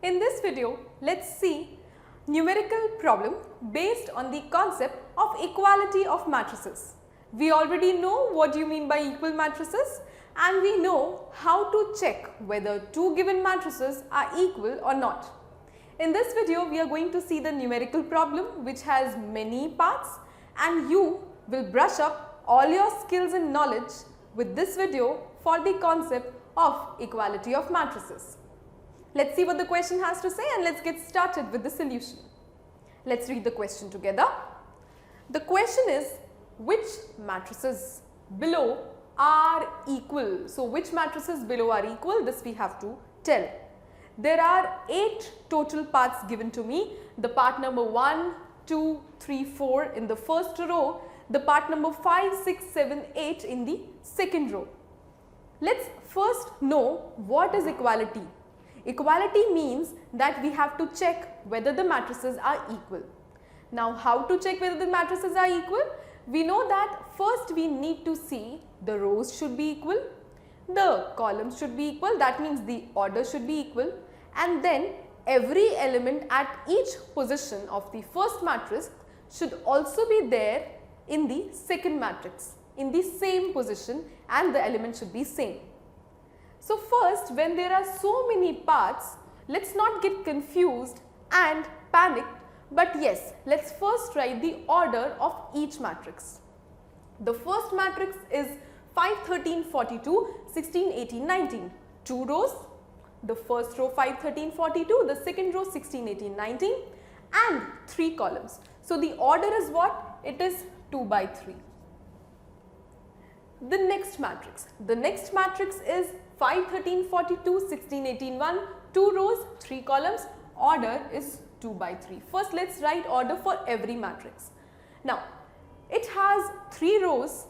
In this video, let's see numerical problem based on the concept of equality of matrices. We already know what you mean by equal matrices and we know how to check whether two given matrices are equal or not. In this video, we are going to see the numerical problem which has many parts and you will brush up all your skills and knowledge with this video for the concept of equality of matrices. Let's see what the question has to say and let's get started with the solution. Let's read the question together. The question is, which matrices below are equal? So, which matrices below are equal? This we have to tell. There are 8 total parts given to me. The part number 1, 2, 3, 4 in the first row. The part number 5, 6, 7, 8 in the second row. Let's first know what is equality. Equality means that we have to check whether the matrices are equal. Now, how to check whether the matrices are equal? We know that first we need to see the rows should be equal, the columns should be equal, that means the order should be equal, and then every element at each position of the first matrix should also be there in the second matrix in the same position and the element should be same. So, first when there are so many parts, let's not get confused and panicked, but yes, let's first write the order of each matrix. The first matrix is 5, 13, 42, 16, 18, 19. 2 rows, the first row 5, 13, 42, the second row 16, 18, 19 and 3 columns. So, the order is what? It is 2 by 3. The next matrix is 5, 13, 42, 16, 18, 1, 2 rows, 3 columns, order is 2 by 3. First, let's write order for every matrix. Now, it has 3 rows.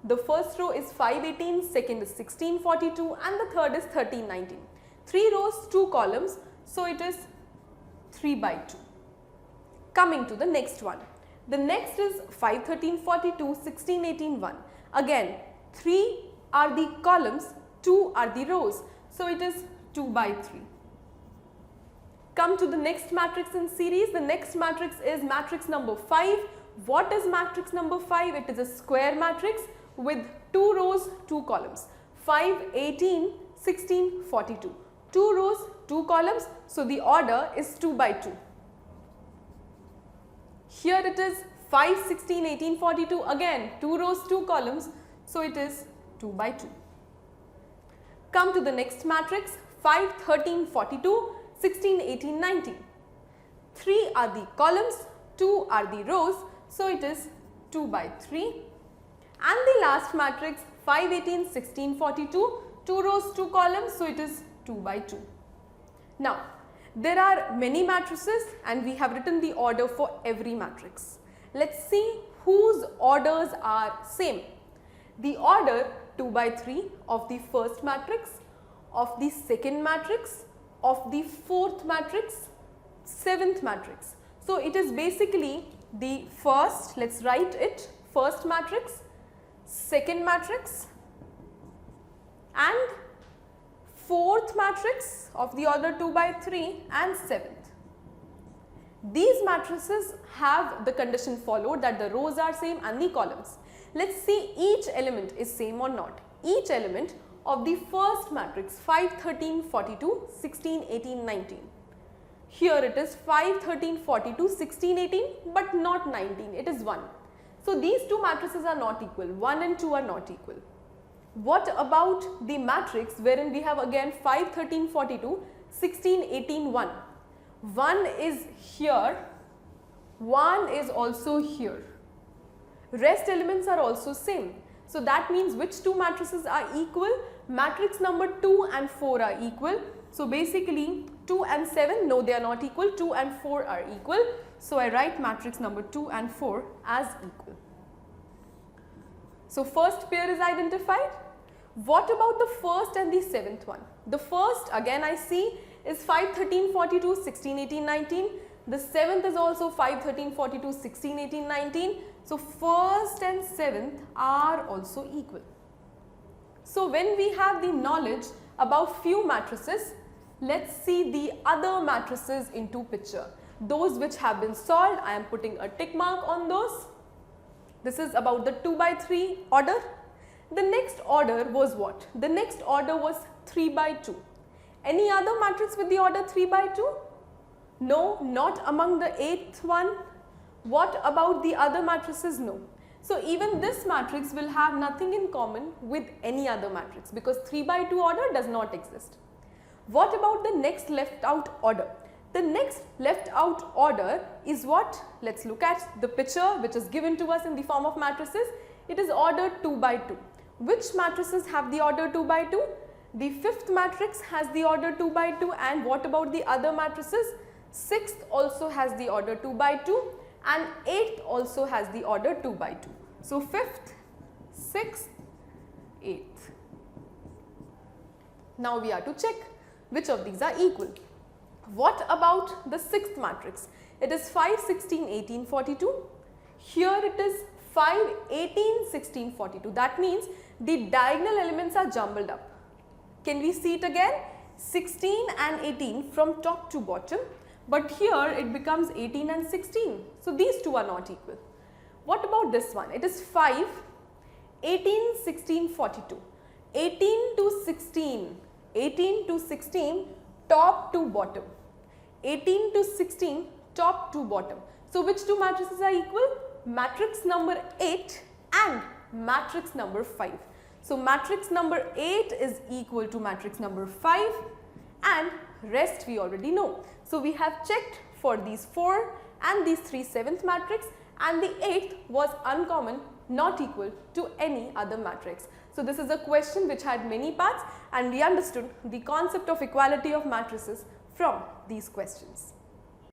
The first row is 5, 18, second is 16, 42 and the third is 13, 19. 3 rows, 2 columns, so it is 3 by 2. Coming to the next one. The next is 5, 13, 42, 16, 18, 1. Again, 3 are the columns, 2 are the rows, so it is 2 by 3. Come to the next matrix in series. The next matrix is matrix number 5. What is matrix number 5? It is a square matrix with 2 rows, 2 columns. 5, 18, 16, 42. 2 rows, 2 columns, so the order is 2 by 2. Here it is 5, 16, 18, 42. Again, 2 rows, 2 columns, so it is 2 by 2. Come to the next matrix, 5, 13, 42, 16, 18, 19. 3 are the columns, 2 are the rows, so it is 2 by 3. And the last matrix, 5, 18, 16, 42, 2 rows, 2 columns, so it is 2 by 2. Now, there are many matrices and we have written the order for every matrix. Let's see whose orders are same. The order 2 by 3 of the first matrix, of the second matrix, of the fourth matrix, 7th matrix. So, it is basically the first, let's write it, first matrix, second matrix and fourth matrix of the order 2 by 3 and 7th. These matrices have the condition followed that the rows are same and the columns. Let's see each element is same or not. Each element of the first matrix 5, 13, 42, 16, 18, 19. Here it is 5, 13, 42, 16, 18 but not 19, it is 1. So, these two matrices are not equal, 1 and 2 are not equal. What about the matrix wherein we have again 5, 13, 42, 16, 18, 1. 1 is here, 1 is also here. Rest elements are also same. So, that means which two matrices are equal? Matrix number 2 and 4 are equal. So, basically 2 and 7, no, they are not equal, 2 and 4 are equal. So, I write matrix number 2 and 4 as equal. So, first pair is identified. What about the first and the 7th one? The first again I see is 5, 13, 42, 16, 18, 19. The 7th is also 5, 13, 42, 16, 18, 19. So, first and 7th are also equal. So, when we have the knowledge about few matrices, Let's see the other matrices into picture. Those which have been solved, I am putting a tick mark on those. This is about the 2 by 3 order. The next order was what? The next order was 3 by 2. Any other matrix with the order 3 by 2? No, not among the 8th one. What about the other matrices? No. So even this matrix will have nothing in common with any other matrix because 3 by 2 order does not exist. What about the next left out order? The next left out order is what? Let's look at the picture which is given to us in the form of matrices. It is order 2 by 2. Which matrices have the order 2 by 2? The 5th matrix has the order 2 by 2, and what about the other matrices? 6th also has the order 2 by 2 and 8th also has the order 2 by 2. So 5th, 6th, 8th. Now we have to check which of these are equal. What about the 6th matrix? It is 5, 16, 18, 42. Here it is 5, 18, 16, 42. That means the diagonal elements are jumbled up. Can we see it again? 16 and 18 from top to bottom, but here it becomes 18 and 16. So these two are not equal. What about this one? It is 5, 18, 16, 42. 18 to 16, 18 to 16 top to bottom. 18 to 16 top to bottom. So which two matrices are equal? Matrix number 8 and matrix number 5. So matrix number 8 is equal to matrix number 5 and rest we already know. So we have checked for these 4 and these 3 7th matrix, and the 8th was uncommon, not equal to any other matrix. So this is a question which had many parts, and we understood the concept of equality of matrices from these questions.